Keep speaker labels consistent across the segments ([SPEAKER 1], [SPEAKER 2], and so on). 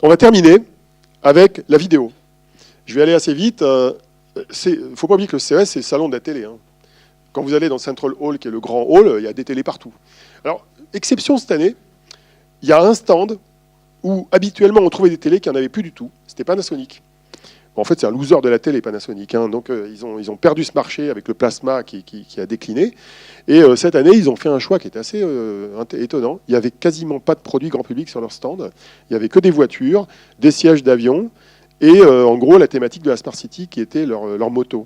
[SPEAKER 1] On va terminer avec la vidéo. Je vais aller assez vite. Il ne faut pas oublier que le CES, c'est le salon de la télé. Hein. Quand vous allez dans le Central Hall, qui est le grand hall, il y a des télés partout. Alors, exception cette année, il y a un stand où habituellement on trouvait des télés qui n'en avaient plus du tout. C'était Panasonic. Bon, en fait, c'est un loser de la télé, Panasonic. Hein. Donc, ils ont perdu ce marché avec le plasma qui a décliné. Et cette année, ils ont fait un choix qui était assez étonnant. Il n'y avait quasiment pas de produits grand public sur leur stand. Il n'y avait que des voitures, des sièges d'avion et en gros la thématique de la Smart City qui était leur moto.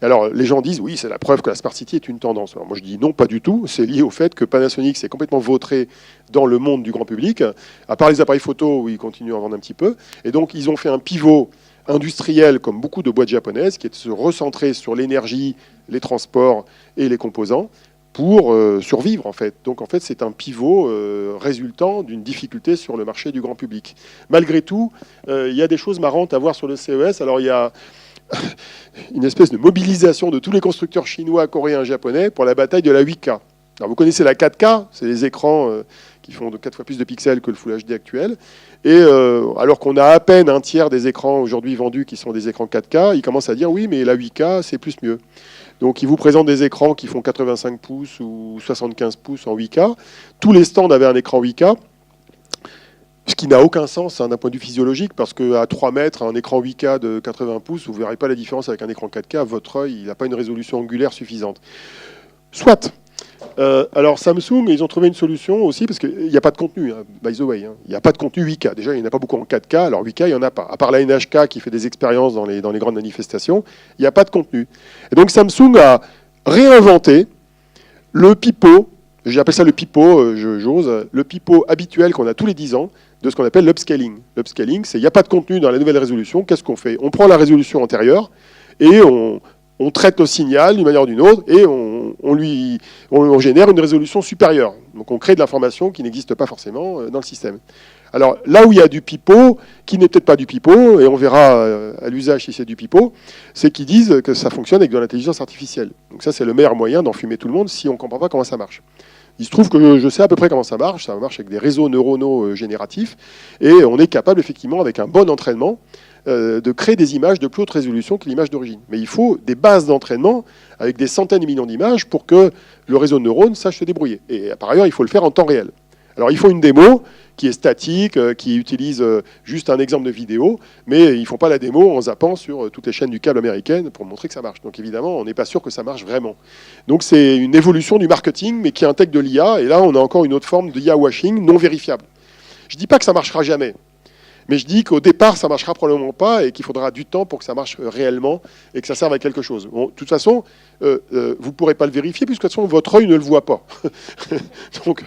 [SPEAKER 1] Alors, les gens disent, oui, c'est la preuve que la Smart City est une tendance. Alors, moi, je dis non, pas du tout. C'est lié au fait que Panasonic s'est complètement vautré dans le monde du grand public, à part les appareils photo où ils continuent à vendre un petit peu. Et donc, ils ont fait un pivot industriel, comme beaucoup de boîtes japonaises, qui est de se recentrer sur l'énergie, les transports et les composants pour survivre, en fait. Donc, en fait, c'est un pivot résultant d'une difficulté sur le marché du grand public. Malgré tout, il y a des choses marrantes à voir sur le CES. Alors, il y a une espèce de mobilisation de tous les constructeurs chinois, coréens, japonais pour la bataille de la 8K. Alors vous connaissez la 4K, c'est les écrans qui font de 4 fois plus de pixels que le Full HD actuel. Et alors qu'on a à peine un tiers des écrans aujourd'hui vendus qui sont des écrans 4K, ils commencent à dire oui, mais la 8K, c'est plus mieux. Donc ils vous présentent des écrans qui font 85 pouces ou 75 pouces en 8K. Tous les stands avaient un écran 8K. Ce qui n'a aucun sens hein, d'un point de vue physiologique, parce qu'à 3 mètres, un écran 8K de 80 pouces, vous ne verrez pas la différence avec un écran 4K. Votre œil, il n'a pas une résolution angulaire suffisante. Soit. Alors Samsung, ils ont trouvé une solution aussi, parce qu'il n'y a pas de contenu, hein, by the way. Hein. Il n'y a pas de contenu 8K. Déjà, il n'y en a pas beaucoup en 4K, alors 8K, il n'y en a pas. À part la NHK qui fait des expériences dans les grandes manifestations, il n'y a pas de contenu. Et donc Samsung a réinventé le pipeau, j'appelle ça le pipeau, j'ose, le pipeau habituel qu'on a tous les 10 ans, de ce qu'on appelle l'upscaling. L'upscaling, c'est il n'y a pas de contenu dans la nouvelle résolution. Qu'est-ce qu'on fait? On prend la résolution antérieure et on traite le signal d'une manière ou d'une autre et on génère une résolution supérieure. Donc on crée de l'information qui n'existe pas forcément dans le système. Alors là où il y a du pipeau, qui n'est peut-être pas du pipeau, et on verra à l'usage si c'est du pipeau, c'est qu'ils disent que ça fonctionne avec de l'intelligence artificielle. Donc ça c'est le meilleur moyen d'enfumer tout le monde si on ne comprend pas comment ça marche. Il se trouve que je sais à peu près comment ça marche avec des réseaux neuronaux génératifs, et on est capable effectivement, avec un bon entraînement, de créer des images de plus haute résolution que l'image d'origine. Mais il faut des bases d'entraînement avec des centaines de millions d'images pour que le réseau de neurones sache se débrouiller. Et par ailleurs, il faut le faire en temps réel. Alors il faut une démo qui est statique, qui utilise juste un exemple de vidéo, mais ils ne font pas la démo en zappant sur toutes les chaînes du câble américaines pour montrer que ça marche. Donc évidemment, on n'est pas sûr que ça marche vraiment. Donc c'est une évolution du marketing, mais qui intègre de l'IA, et là on a encore une autre forme d'IA washing non vérifiable. Je ne dis pas que ça ne marchera jamais, mais je dis qu'au départ, ça ne marchera probablement pas et qu'il faudra du temps pour que ça marche réellement et que ça serve à quelque chose. Bon, de toute façon, vous ne pourrez pas le vérifier puisque de toute façon, votre œil ne le voit pas. Donc,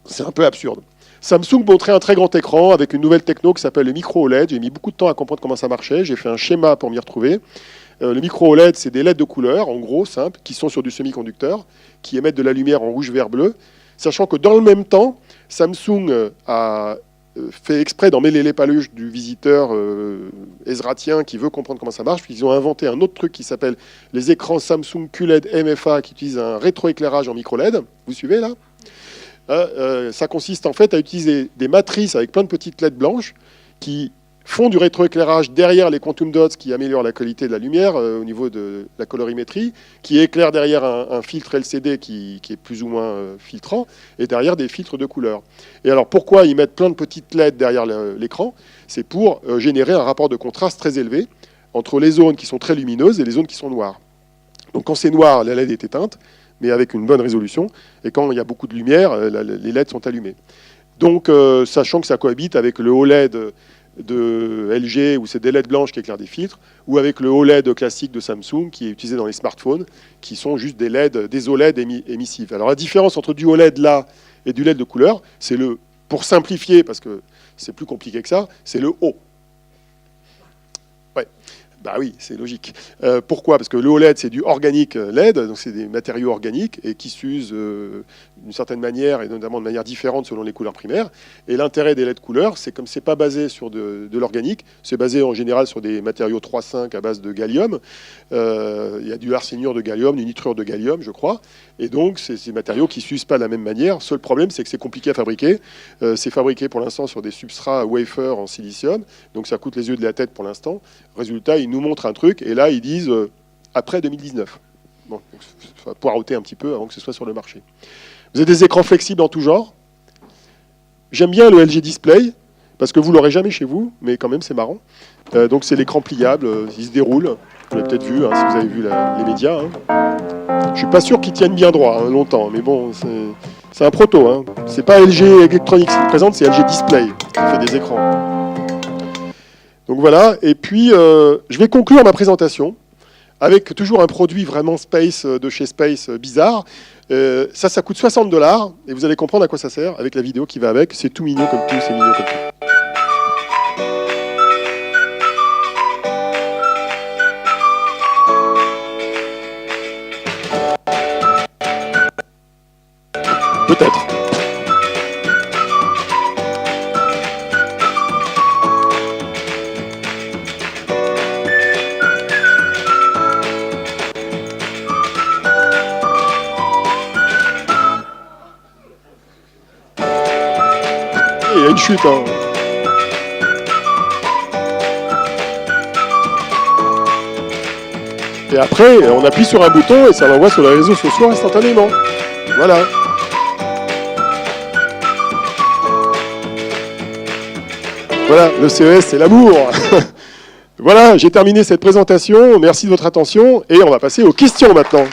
[SPEAKER 1] c'est un peu absurde. Samsung montrait un très grand écran avec une nouvelle techno qui s'appelle le micro OLED. J'ai mis beaucoup de temps à comprendre comment ça marchait. J'ai fait un schéma pour m'y retrouver. Le micro OLED, c'est des LED de couleur, en gros, simples, qui sont sur du semi-conducteur, qui émettent de la lumière en rouge, vert, bleu. Sachant que dans le même temps, Samsung a fait exprès d'emmêler les paluches du visiteur ezratien qui veut comprendre comment ça marche. Puis ils ont inventé un autre truc qui s'appelle les écrans Samsung QLED MFA qui utilisent un rétroéclairage en micro LED. Vous suivez là? Ça consiste en fait à utiliser des matrices avec plein de petites LED blanches qui font du rétroéclairage derrière les quantum dots qui améliorent la qualité de la lumière au niveau de la colorimétrie, qui éclaire derrière un filtre LCD qui est plus ou moins filtrant, et derrière des filtres de couleur. Et alors pourquoi ils mettent plein de petites LED derrière l'écran? C'est pour générer un rapport de contraste très élevé entre les zones qui sont très lumineuses et les zones qui sont noires. Donc quand c'est noir, la LED est éteinte, mais avec une bonne résolution, et quand il y a beaucoup de lumière, les LED sont allumées. Donc, sachant que ça cohabite avec le OLED de LG, où c'est des LED blanches qui éclairent des filtres, ou avec le OLED classique de Samsung, qui est utilisé dans les smartphones, qui sont juste des LED, des OLED émissifs. Alors la différence entre du OLED là et du LED de couleur, c'est pour simplifier, parce que c'est plus compliqué que ça, c'est le O. Ouais. Bah oui, c'est logique. Pourquoi? Parce que le OLED, c'est du organique LED, donc c'est des matériaux organiques et qui s'usent d'une certaine manière et notamment de manière différente selon les couleurs primaires. Et l'intérêt des LED couleurs, c'est comme c'est pas basé sur de l'organique, c'est basé en général sur des matériaux 3,5 à base de gallium. Il y a du arséniure de gallium, du nitrure de gallium, je crois. Et donc, c'est ces matériaux qui s'usent pas de la même manière. Seul problème, c'est que c'est compliqué à fabriquer. C'est fabriqué pour l'instant sur des substrats wafer en silicium, donc ça coûte les yeux de la tête pour l'instant. Résultat, ils nous montrent un truc, et là, ils disent après 2019. Bon, il faut poireauter un petit peu avant que ce soit sur le marché. Vous avez des écrans flexibles en tout genre. J'aime bien le LG Display, parce que vous ne l'aurez jamais chez vous, mais quand même, c'est marrant. Donc, c'est l'écran pliable, il se déroule. Vous l'avez peut-être vu, hein, si vous avez vu les médias. Hein. Je ne suis pas sûr qu'il tienne bien droit hein, longtemps, mais bon, c'est un proto. Hein. Ce n'est pas LG Electronics qui le présente, c'est LG Display qui fait des écrans. Donc voilà, et puis je vais conclure ma présentation avec toujours un produit vraiment Space de chez Space bizarre. Ça coûte $60 et vous allez comprendre à quoi ça sert avec la vidéo qui va avec. C'est tout mignon comme tout, c'est mignon comme tout. Peut-être. Il y a une chute. Hein. Et après, on appuie sur un bouton et ça l'envoie sur les réseaux sociaux instantanément. Voilà. Voilà, le CES, c'est l'amour. Voilà, j'ai terminé cette présentation. Merci de votre attention et on va passer aux questions maintenant.